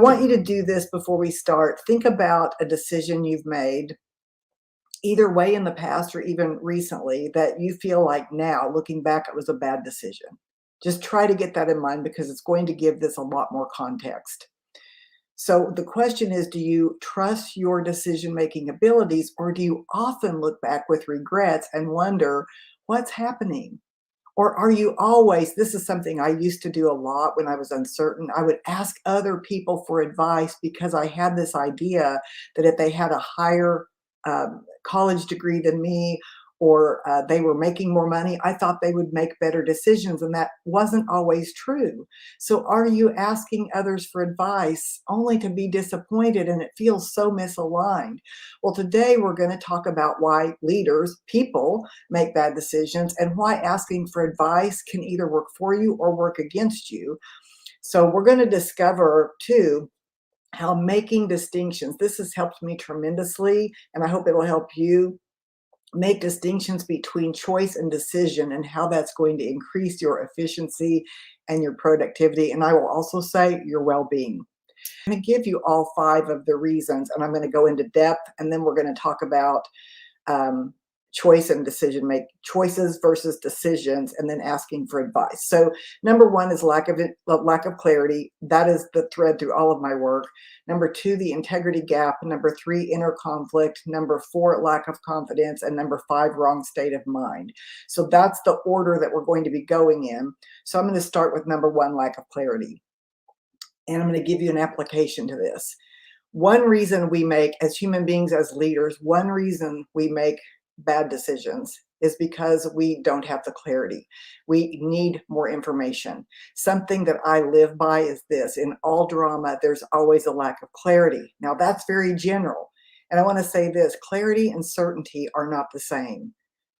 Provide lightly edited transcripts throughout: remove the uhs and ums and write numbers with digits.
I want you to do this before we start. Think about a decision you've made, either way in the past or even recently, that you feel like now, looking back, it was a bad decision. Just try to get that in mind because it's going to give this a lot more context. So the question is, do you trust your decision-making abilities, or do you often look back with regrets and wonder what's happening? Or are you always, this is something I used to do a lot when I was uncertain. I would ask other people for advice because I had this idea that if they had a higher college degree than me, or they were making more money, I thought they would make better decisions. And that wasn't always true. So are you asking others for advice only to be disappointed, and it feels so misaligned? Well, today we're going to talk about why leaders, people, make bad decisions, and why asking for advice can either work for you or work against you. So we're going to discover too how making distinctions, this has helped me tremendously, and I hope it'll help you make distinctions between choice and decision, and how that's going to increase your efficiency and your productivity. And I will also say your well-being. I'm going to give you all 5 of the reasons, and I'm going to go into depth, and then we're going to talk about um, choice and decision make choices versus decisions, and then asking for advice. So number 1 is lack of clarity. That is the thread through all of my work. Number 2, the integrity gap. Number 3, inner conflict. Number 4, lack of confidence. And number 5, wrong state of mind. So that's the order that we're going to be going in. So I'm going to start with number 1, lack of clarity. And I'm going to give you an application to this. One reason we make, as human beings, as leaders, one reason we make bad decisions is because we don't have the clarity. We need more information. Something that I live by is this: in all drama, there's always a lack of clarity. Now, that's very general. And I want to say this: clarity and certainty are not the same.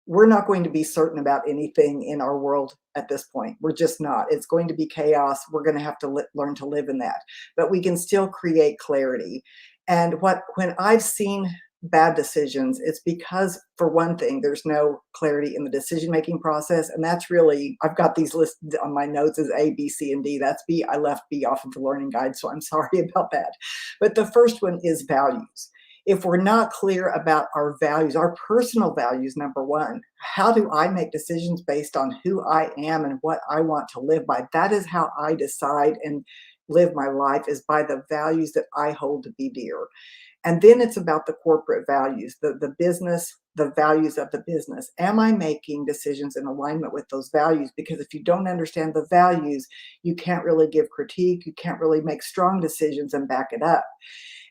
We're not going to be certain about anything in our world at this point. We're just not. It's going to be chaos. We're going to have to learn to live in that. But we can still create clarity. And when I've seen bad decisions, it's because, for one thing, there's no clarity in the decision-making process. And that's really, I've got these listed on my notes as A, B, C, and D. That's B. I left B off of the learning guide, so I'm sorry about that. But the first one is values. If we're not clear about our values, our personal values, number 1, how do I make decisions based on who I am and what I want to live by? That is how I decide and live my life, is by the values that I hold to be dear. And then it's about the corporate values, the business, the values of the business. Am I making decisions in alignment with those values? Because if you don't understand the values, you can't really give critique. You can't really make strong decisions and back it up.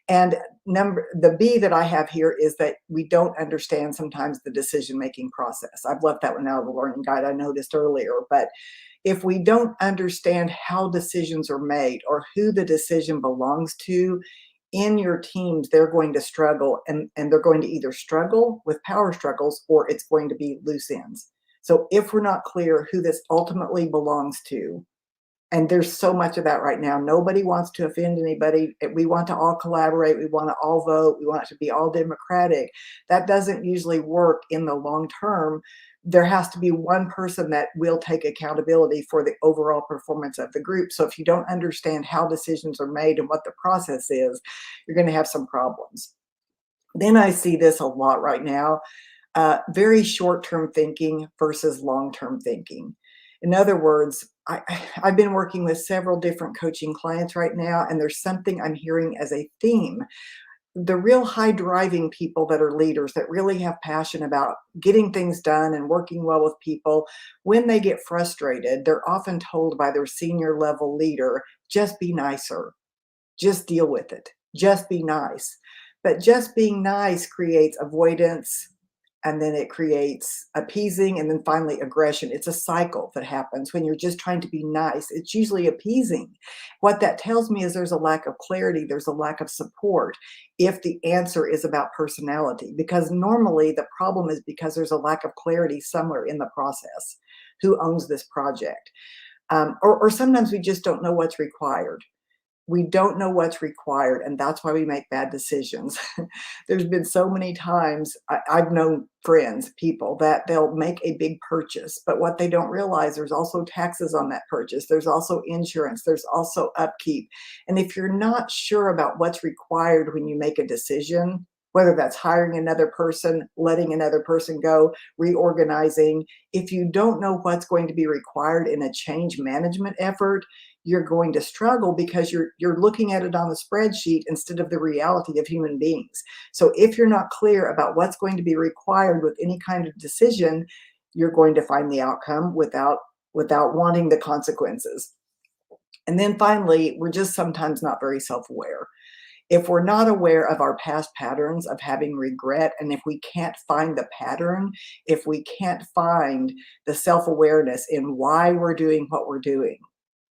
And the B that I have here is that we don't understand sometimes the decision-making process. I've left that one out of the learning guide, I noticed earlier. But if we don't understand how decisions are made or who the decision belongs to in your teams, they're going to struggle, and they're going to either struggle with power struggles, or it's going to be loose ends. So if we're not clear who this ultimately belongs to, and there's so much of that right now. Nobody wants to offend anybody. We want to all collaborate. We want to all vote. We want it to be all democratic. That doesn't usually work in the long term. There has to be one person that will take accountability for the overall performance of the group. So if you don't understand how decisions are made and what the process is, you're going to have some problems. Then I see this a lot right now, very short-term thinking versus long-term thinking. In other words, I've been working with several different coaching clients right now, and there's something I'm hearing as a theme. The real high driving people that are leaders, that really have passion about getting things done and working well with people, when they get frustrated, they're often told by their senior level leader, just be nicer, just deal with it, just be nice. But just being nice creates avoidance, and then it creates appeasing, and then finally aggression. It's a cycle that happens when you're just trying to be nice. It's usually appeasing. What that tells me is there's a lack of clarity, there's a lack of support if the answer is about personality, because normally the problem is because there's a lack of clarity somewhere in the process. Who owns this project? Or sometimes we just don't know what's required. We don't know what's required, and that's why we make bad decisions. There's been so many times I've known friends, people that they'll make a big purchase, but what they don't realize, there's also taxes on that purchase. There's also insurance. There's also upkeep. And if you're not sure about what's required when you make a decision, whether that's hiring another person, letting another person go, reorganizing, if you don't know what's going to be required in a change management effort, you're going to struggle because you're looking at it on the spreadsheet instead of the reality of human beings. So if you're not clear about what's going to be required with any kind of decision, you're going to find the outcome without wanting the consequences. And then finally, we're just sometimes not very self-aware. If we're not aware of our past patterns of having regret, and if we can't find the pattern, if we can't find the self-awareness in why we're doing what we're doing,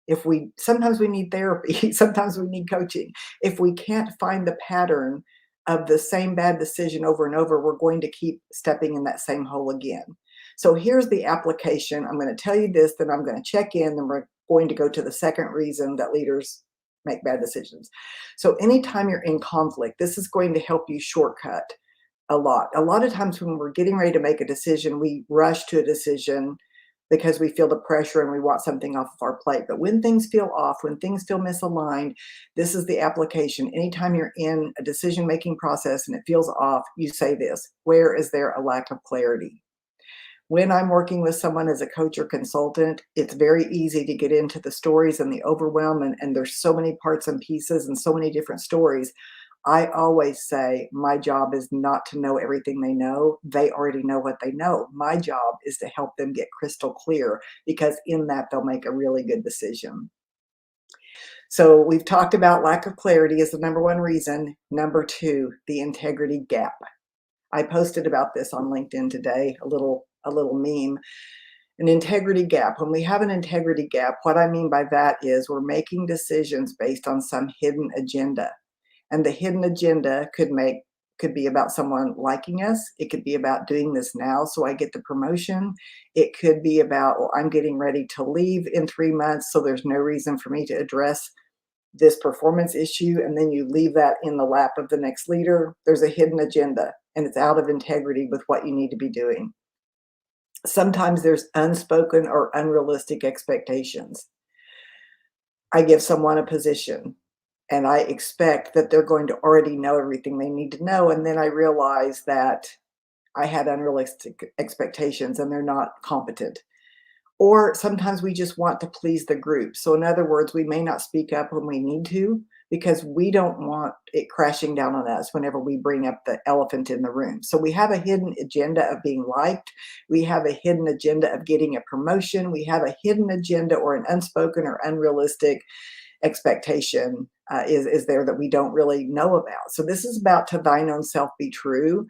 if we sometimes we need therapy, sometimes we need coaching. If we can't find the pattern of the same bad decision over and over, we're going to keep stepping in that same hole again. So here's the application. I'm going to tell you this, then I'm going to check in, then we're going to go to the second reason that leaders make bad decisions. So anytime you're in conflict, this is going to help you shortcut a lot. A lot of times when we're getting ready to make a decision, we rush to a decision because we feel the pressure and we want something off of our plate. But when things feel off, when things feel misaligned, this is the application. Anytime you're in a decision-making process and it feels off, you say this: where is there a lack of clarity? When I'm working with someone as a coach or consultant, it's very easy to get into the stories and the overwhelm, and there's so many parts and pieces and so many different stories. I always say my job is not to know everything they know. They already know what they know. My job is to help them get crystal clear, because in that they'll make a really good decision. So we've talked about lack of clarity as the number one reason. Number two, the integrity gap. I posted about this on LinkedIn today, a little meme. An integrity gap. When we have an integrity gap, what I mean by that is we're making decisions based on some hidden agenda. And the hidden agenda could be about someone liking us. It could be about doing this now so I get the promotion. It could be about, well, I'm getting ready to leave in 3 months, so there's no reason for me to address this performance issue. And then you leave that in the lap of the next leader. There's a hidden agenda, and it's out of integrity with what you need to be doing. Sometimes there's unspoken or unrealistic expectations. I give someone a position and I expect that they're going to already know everything they need to know. And then I realize that I had unrealistic expectations and they're not competent. Or sometimes we just want to please the group. So in other words, we may not speak up when we need to because we don't want it crashing down on us whenever we bring up the elephant in the room. So we have a hidden agenda of being liked. We have a hidden agenda of getting a promotion. We have a hidden agenda or an unspoken or unrealistic expectation is there that we don't really know about. So this is about to thine own self be true.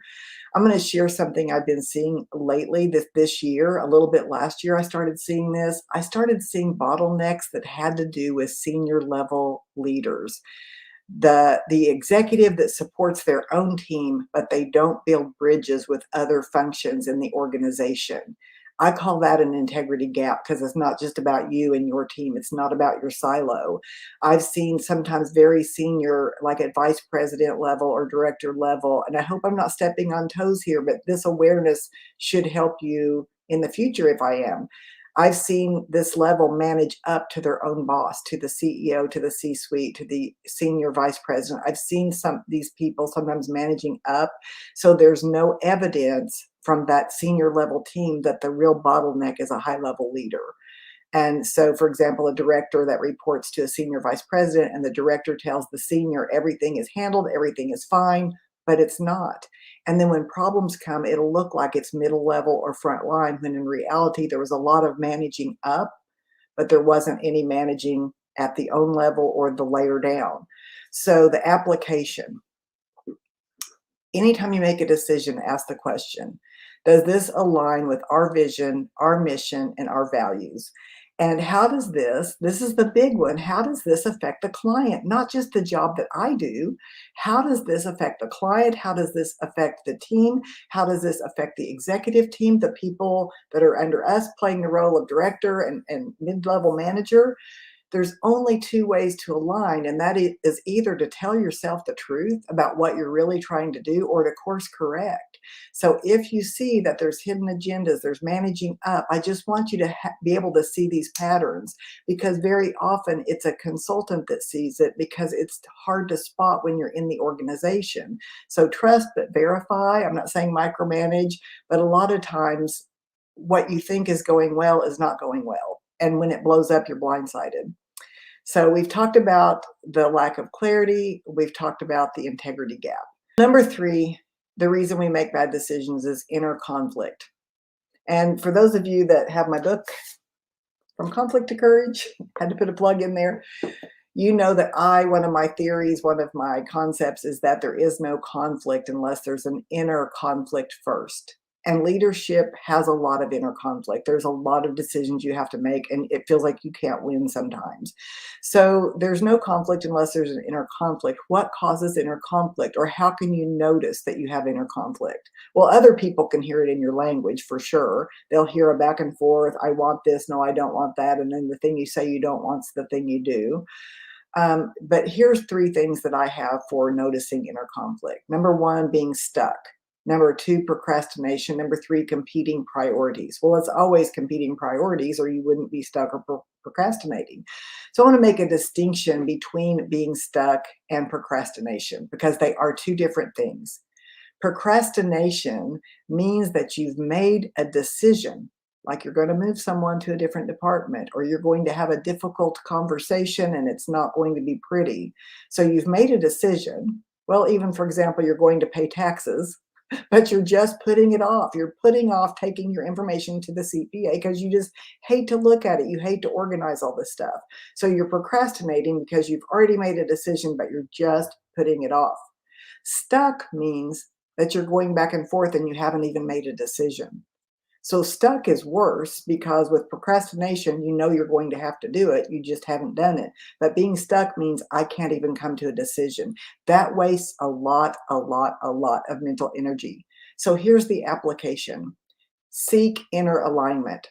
I'm going to share something I've been seeing lately this year, a little bit last year. I started seeing this. I started seeing bottlenecks that had to do with senior level leaders. The executive that supports their own team, but they don't build bridges with other functions in the organization. I call that an integrity gap because it's not just about you and your team. It's not about your silo. I've seen sometimes very senior, like at vice president level or director level, and I hope I'm not stepping on toes here, but this awareness should help you in the future if I am. I've seen this level manage up to their own boss, to the CEO, to the C-suite, to the senior vice president. I've seen these people sometimes managing up. So there's no evidence from that senior level team that the real bottleneck is a high level leader. And so, for example, a director that reports to a senior vice president and the director tells the senior everything is handled, everything is fine, but it's not. And then when problems come, it'll look like it's middle level or front line, when in reality, there was a lot of managing up, but there wasn't any managing at the own level or the layer down. So the application, anytime you make a decision, ask the question, does this align with our vision, our mission, and our values? And how does this is the big one, how does this affect the client? Not just the job that I do. How does this affect the client? How does this affect the team? How does this affect the executive team, the people that are under us playing the role of director and mid-level manager? there's only two ways to align, and that is either to tell yourself the truth about what you're really trying to do or to course correct. So if you see that there's hidden agendas, there's managing up, I just want you to be able to see these patterns, because very often it's a consultant that sees it because it's hard to spot when you're in the organization. So trust but verify. I'm not saying micromanage, but a lot of times what you think is going well is not going well. And when it blows up, you're blindsided. So we've talked about the lack of clarity. We've talked about the integrity gap. Number three, the reason we make bad decisions is inner conflict. And for those of you that have my book, From Conflict to Courage, had to put a plug in there. You know that one of my theories, one of my concepts is that there is no conflict unless there's an inner conflict first. And leadership has a lot of inner conflict. There's a lot of decisions you have to make, and it feels like you can't win sometimes. So there's no conflict unless there's an inner conflict. What causes inner conflict, or how can you notice that you have inner conflict? Well, other people can hear it in your language for sure. They'll hear a back and forth. I want this. No, I don't want that. And then the thing you say you don't want's the thing you do. But here's three things that I have for noticing inner conflict. Number one, being stuck. Number two, procrastination. Number three, competing priorities. Well, it's always competing priorities, or you wouldn't be stuck or procrastinating. So I want to make a distinction between being stuck and procrastination, because they are two different things. Procrastination means that you've made a decision, like you're going to move someone to a different department, or you're going to have a difficult conversation and it's not going to be pretty. So you've made a decision. Well, even for example, you're going to pay taxes, but you're just putting it off. You're putting off taking your information to the CPA because you just hate to look at it. You hate to organize all this stuff. So you're procrastinating because you've already made a decision, but you're just putting it off. Stuck means that you're going back and forth and you haven't even made a decision. So stuck is worse, because with procrastination, you know you're going to have to do it. You just haven't done it. But being stuck means I can't even come to a decision. That wastes a lot of mental energy. So here's the application. Seek inner alignment.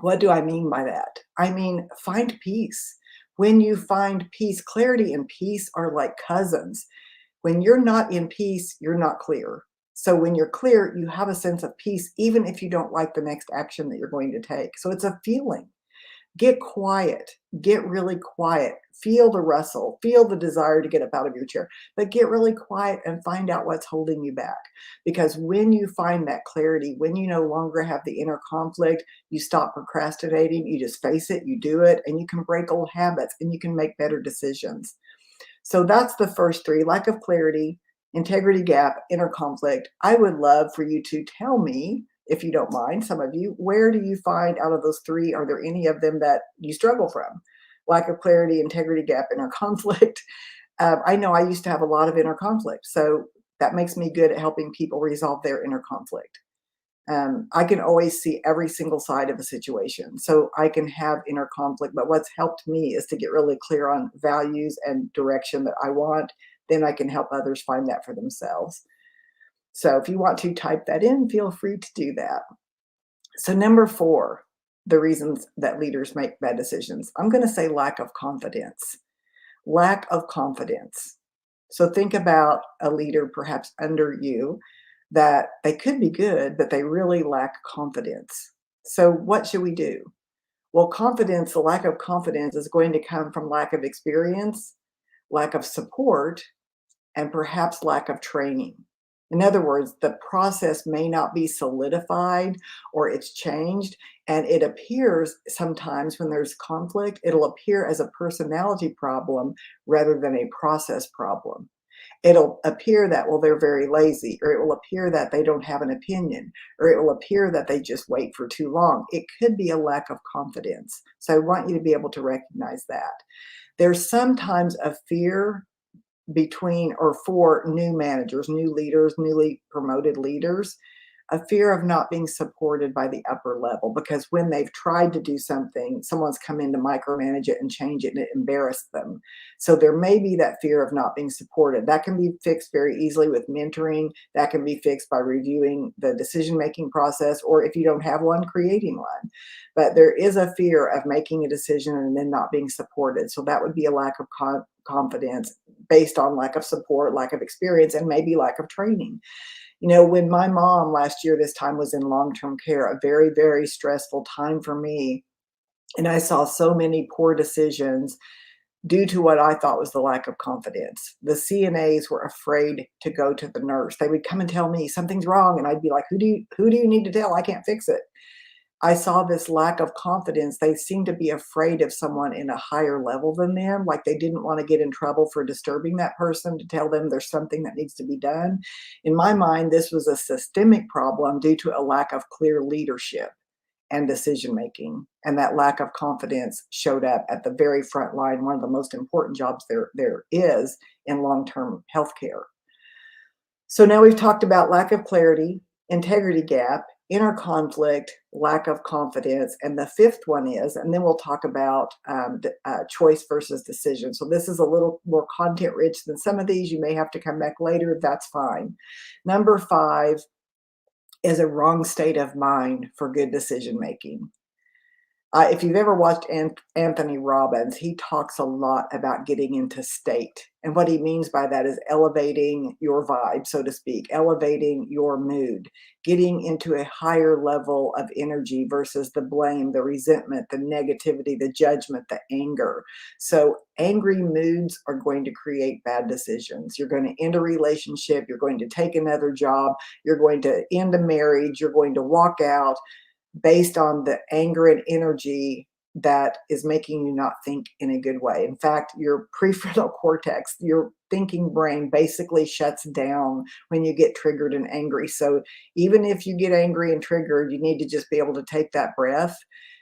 What do I mean by that? I mean, find peace. When you find peace, clarity and peace are like cousins. When you're not in peace, you're not clear. So when you're clear, you have a sense of peace, even if you don't like the next action that you're going to take. So it's a feeling. Get quiet. Get really quiet. Feel the rustle. Feel the desire to get up out of your chair. But get really quiet and find out what's holding you back. Because when you find that clarity, when you no longer have the inner conflict, you stop procrastinating. You just face it. You do it. And you can break old habits and you can make better decisions. So that's the first three: lack of clarity, integrity gap, inner conflict. I would love for you to tell me, if you don't mind, some of you, where do you find out of those three, are there any of them that you struggle from? Lack of clarity, integrity gap, inner conflict. I know I used to have a lot of inner conflict, so that makes me good at helping people resolve their inner conflict. I can always see every single side of a situation. So I can have inner conflict, but what's helped me is to get really clear on values and direction that I want. Then I can help others find that for themselves. So if you want to type that in, feel free to do that. So number four, the reasons that leaders make bad decisions. I'm going to say lack of confidence. Lack of confidence. So think about a leader perhaps under you that they could be good, but they really lack confidence. So what should we do? Well, confidence, the lack of confidence is going to come from lack of experience, lack of support, and perhaps lack of training. In other words, the process may not be solidified or it's changed. And it appears sometimes when there's conflict, it'll appear as a personality problem rather than a process problem. It'll appear that, well, they're very lazy, or it will appear that they don't have an opinion, or it will appear that they just wait for too long. It could be a lack of confidence. So I want you to be able to recognize that. There's sometimes a fear between or for new managers, new leaders, newly promoted leaders. A fear of not being supported by the upper level, because when they've tried to do something, someone's come in to micromanage it and change it, and it embarrassed them. So there may be that fear of not being supported. That can be fixed very easily with mentoring. That can be fixed by reviewing the decision-making process, or if you don't have one, creating one. But there is a fear of making a decision and then not being supported. So that would be a lack of confidence based on lack of support, lack of experience, and maybe lack of training. When my mom last year this time was in long-term care, a very, very stressful time for me, and I saw so many poor decisions due to what I thought was the lack of confidence. The CNAs were afraid to go to the nurse. They would come and tell me something's wrong, and I'd be like, who do you need to tell? I can't fix it. I saw this lack of confidence. They seemed to be afraid of someone in a higher level than them, like they didn't want to get in trouble for disturbing that person to tell them there's something that needs to be done. In my mind, this was a systemic problem due to a lack of clear leadership and decision making. And that lack of confidence showed up at the very front line, one of the most important jobs there is in long-term healthcare. So now we've talked about lack of clarity, integrity gap, inner conflict, lack of confidence, and the fifth one is, and then we'll talk about choice versus decision. So this is a little more content rich than some of these. You may have to come back later. That's fine. Number 5 is a wrong state of mind for good decision making. If you've ever watched Anthony Robbins, he talks a lot about getting into state. And what he means by that is elevating your vibe, so to speak, elevating your mood, getting into a higher level of energy versus the blame, the resentment, the negativity, the judgment, the anger. So angry moods are going to create bad decisions. You're going to end a relationship. You're going to take another job. You're going to end a marriage. You're going to walk out based on the anger and energy that is making you not think in a good way. In fact, your prefrontal cortex, your thinking brain basically shuts down when you get triggered and angry. So even if you get angry and triggered, you need to just be able to take that breath,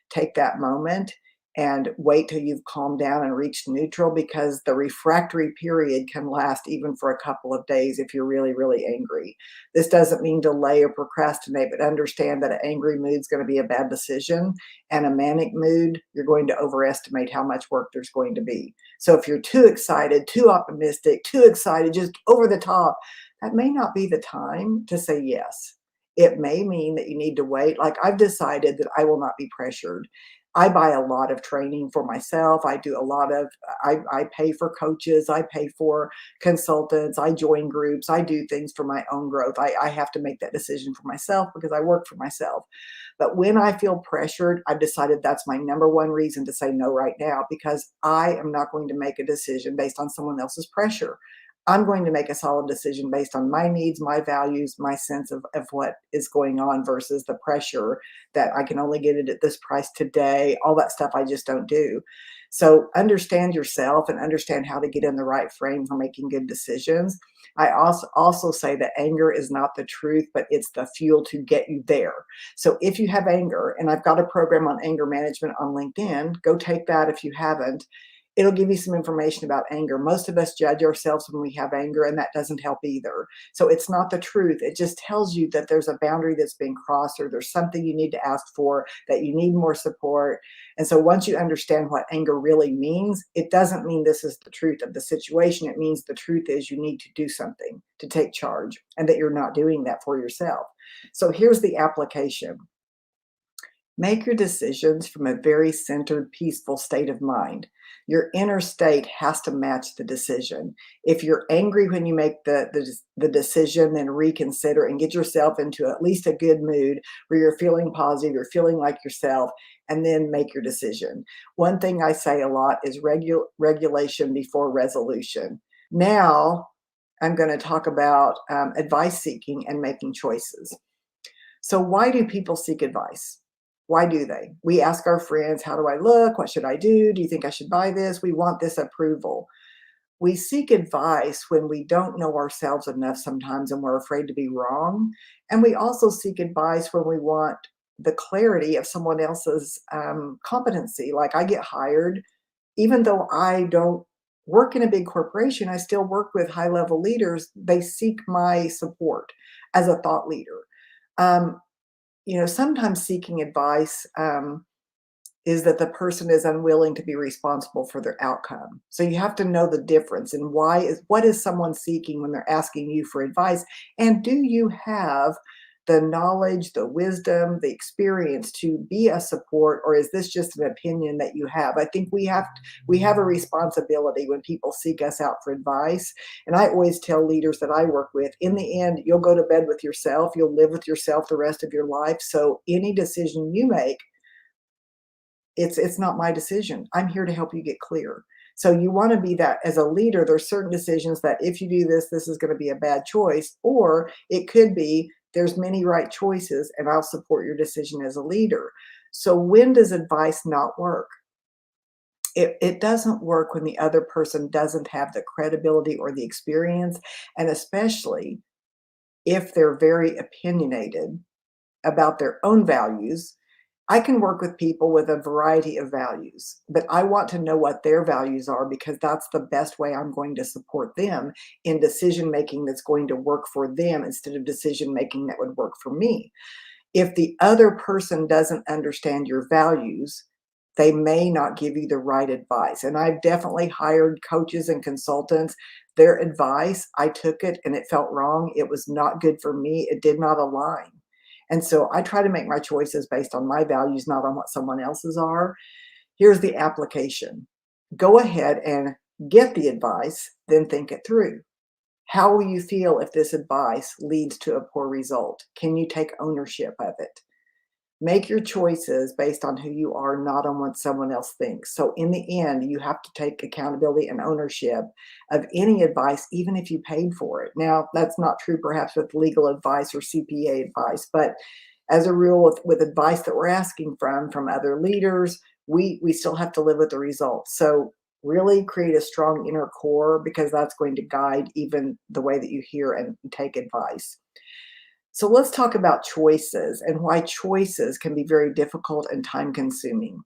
take that moment, and wait till you've calmed down and reached neutral, because the refractory period can last even for a couple of days if you're really, really angry. This doesn't mean delay or procrastinate, but understand that an angry mood is going to be a bad decision, and a manic mood, you're going to overestimate how much work there's going to be. So if you're too excited, too optimistic, too excited, just over the top, that may not be the time to say yes. It may mean that you need to wait. Like, I've decided that I will not be pressured. I buy a lot of training for myself. I do a lot of, I pay for coaches. I pay for consultants. I join groups. I do things for my own growth. I have to make that decision for myself because I work for myself. But when I feel pressured, I've decided that's my number one reason to say no right now, because I am not going to make a decision based on someone else's pressure. I'm going to make a solid decision based on my needs, my values, my sense of what is going on versus the pressure that I can only get it at this price today. All that stuff I just don't do. So understand yourself and understand how to get in the right frame for making good decisions. I also say that anger is not the truth, but it's the fuel to get you there. So if you have anger, and I've got a program on anger management on LinkedIn, go take that if you haven't. It'll give you some information about anger. Most of us judge ourselves when we have anger, and that doesn't help either. So it's not the truth. It just tells you that there's a boundary that's being crossed, or there's something you need to ask for, that you need more support. And so once you understand what anger really means, it doesn't mean this is the truth of the situation. It means the truth is you need to do something to take charge, and that you're not doing that for yourself. So here's the application. Make your decisions from a very centered, peaceful state of mind. Your inner state has to match the decision. If you're angry when you make the decision, then reconsider and get yourself into at least a good mood where you're feeling positive, you're feeling like yourself, and then make your decision. One thing I say a lot is regulation before resolution. Now, I'm going to talk about advice seeking and making choices. So why do people seek advice? Why do they? We ask our friends, how do I look? What should I do? Do you think I should buy this? We want this approval. We seek advice when we don't know ourselves enough sometimes and we're afraid to be wrong. And we also seek advice when we want the clarity of someone else's competency. Like, I get hired, even though I don't work in a big corporation, I still work with high level leaders. They seek my support as a thought leader. Um, sometimes seeking advice is that the person is unwilling to be responsible for their outcome. So you have to know the difference and what is someone seeking when they're asking you for advice? And do you have the knowledge, the wisdom, the experience to be a support, or is this just an opinion that you have? I think we have a responsibility when people seek us out for advice. And I always tell leaders that I work with, in the end, you'll go to bed with yourself, you'll live with yourself the rest of your life. So any decision you make, it's not my decision. I'm here to help you get clear. So you want to be that as a leader. There's certain decisions that if you do this, this is going to be a bad choice, or it could be there's many right choices, and I'll support your decision as a leader. So when does advice not work? It doesn't work when the other person doesn't have the credibility or the experience, and especially if they're very opinionated about their own values. I can work with people with a variety of values, but I want to know what their values are because that's the best way I'm going to support them in decision making that's going to work for them instead of decision making that would work for me. If the other person doesn't understand your values, they may not give you the right advice. And I've definitely hired coaches and consultants. Their advice, I took it and it felt wrong. It was not good for me. It did not align. And so I try to make my choices based on my values, not on what someone else's are. Here's the application: go ahead and get the advice, then think it through. How will you feel if this advice leads to a poor result? Can you take ownership of it? Make your choices based on who you are, not on what someone else thinks. So in the end, you have to take accountability and ownership of any advice, even if you paid for it. Now, that's not true perhaps with legal advice or CPA advice, but as a rule, with advice that we're asking from other leaders, we still have to live with the results. So really create a strong inner core, because that's going to guide even the way that you hear and take advice. So let's talk about choices and why choices can be very difficult and time consuming.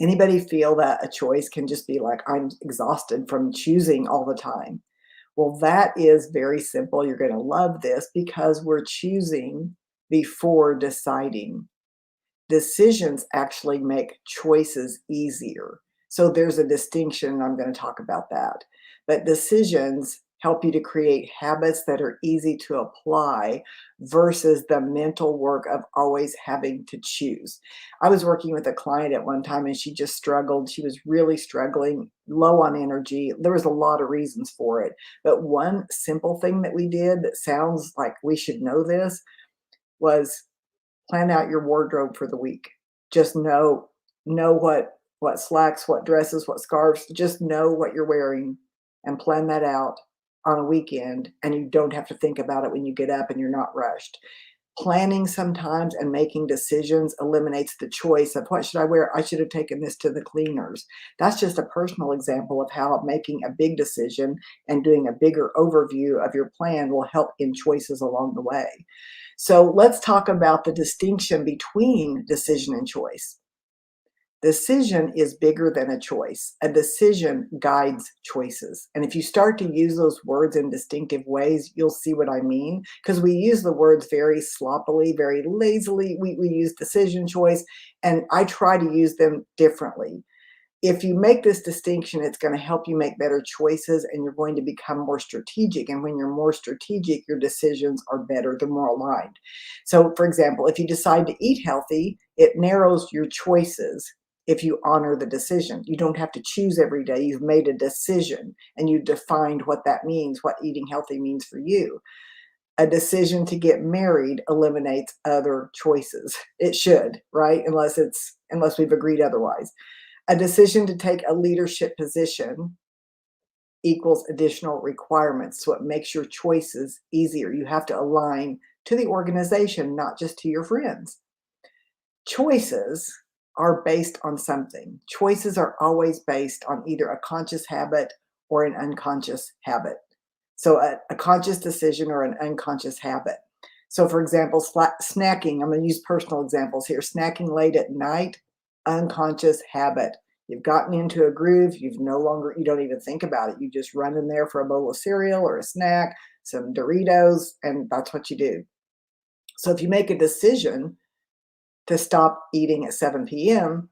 Anybody feel that a choice can just be like, I'm exhausted from choosing all the time? Well, that is very simple. You're going to love this because we're choosing before deciding. Decisions actually make choices easier. So there's a distinction, and I'm going to talk about that. But decisions help you to create habits that are easy to apply versus the mental work of always having to choose. I was working with a client at one time and she just struggled. She was really struggling, low on energy. There was a lot of reasons for it. But one simple thing that we did that sounds like we should know this was plan out your wardrobe for the week. Just know what slacks, what dresses, what scarves, just know what you're wearing and plan that out on a weekend, and you don't have to think about it when you get up and you're not rushed. Planning sometimes and making decisions eliminates the choice of what should I wear? I should have taken this to the cleaners. That's just a personal example of how making a big decision and doing a bigger overview of your plan will help in choices along the way. So let's talk about the distinction between decision and choice. Decision is bigger than a choice. A decision guides choices. And if you start to use those words in distinctive ways, you'll see what I mean. Because we use the words very sloppily, very lazily. We use decision, choice, and I try to use them differently. If you make this distinction, it's going to help you make better choices and you're going to become more strategic. And when you're more strategic, your decisions are better, they're more aligned. So, for example, if you decide to eat healthy, it narrows your choices if you honor the decision. You don't have to choose every day. You've made a decision and you've defined what that means, what eating healthy means for you. A decision to get married eliminates other choices. It should, right? Unless we've agreed otherwise. A decision to take a leadership position equals additional requirements. So it makes your choices easier. You have to align to the organization, not just to your friends. Choices are based on something. Choices are always based on either a conscious habit or an unconscious habit. So a conscious decision or an unconscious habit. So for example, snacking, I'm going to use personal examples here. Snacking late at night, unconscious habit. You've gotten into a groove, you don't even think about it. You just run in there for a bowl of cereal or a snack, some Doritos, and that's what you do. So if you make a decision to stop eating at 7 p.m.,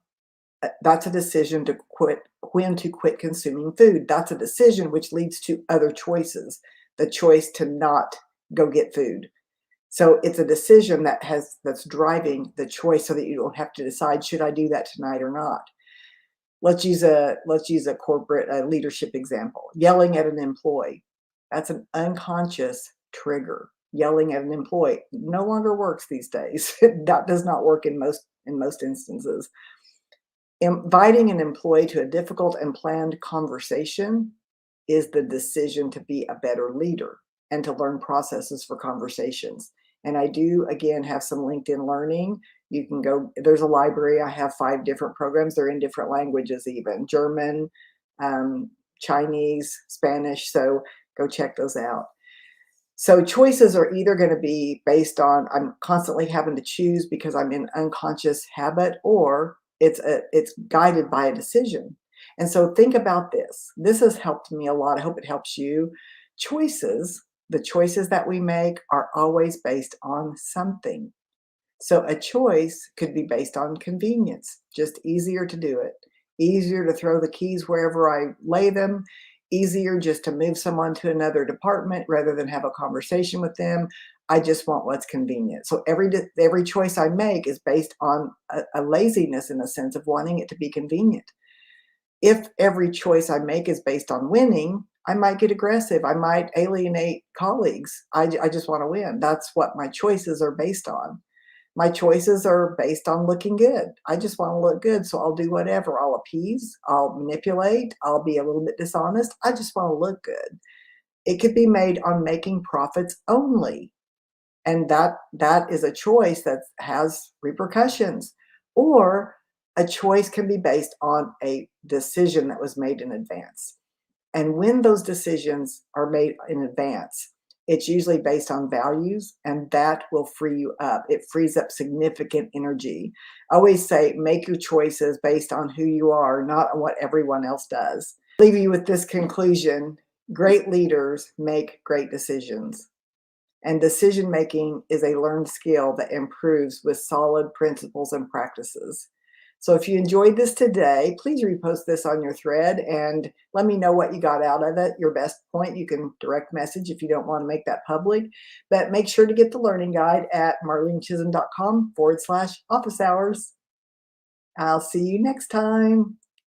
that's a decision to quit, when to quit consuming food. That's a decision which leads to other choices, the choice to not go get food. So it's a decision that's driving the choice so that you don't have to decide, should I do that tonight or not? Let's use a corporate leadership example. Yelling at an employee. That's an unconscious trigger. Yelling at an employee no longer works these days. That does not work in most instances. Inviting an employee to a difficult and planned conversation is the decision to be a better leader and to learn processes for conversations. And I do, again, have some LinkedIn Learning. You can go, there's a library. I have 5 different programs. They're in different languages, even German, um, Chinese, Spanish. So go check those out. So choices are either going to be based on I'm constantly having to choose because I'm in unconscious habit, or it's guided by a decision. And so think about this. This has helped me a lot. I hope it helps you. Choices, the choices that we make are always based on something. So a choice could be based on convenience, just easier to do it, easier to throw the keys wherever I lay them, easier just to move someone to another department rather than have a conversation with them. I just want what's convenient. So every choice I make is based on a laziness, in a sense of wanting it to be convenient. If every choice I make is based on winning, I might get aggressive. I might alienate colleagues. I just want to win. That's what my choices are based on. My choices are based on looking good. I just want to look good, so I'll do whatever. I'll appease, I'll manipulate, I'll be a little bit dishonest. I just want to look good. It could be made on making profits only, and that is a choice that has repercussions. Or a choice can be based on a decision that was made in advance. And when those decisions are made in advance, it's usually based on values, and that will free you up. It frees up significant energy. I always say, make your choices based on who you are, not on what everyone else does. Leave you with this conclusion: great leaders make great decisions. And decision making is a learned skill that improves with solid principles and practices. So if you enjoyed this today, please repost this on your thread and let me know what you got out of it. Your best point, you can direct message if you don't want to make that public. But make sure to get the learning guide at marlenechisholm.com/office hours. I'll see you next time.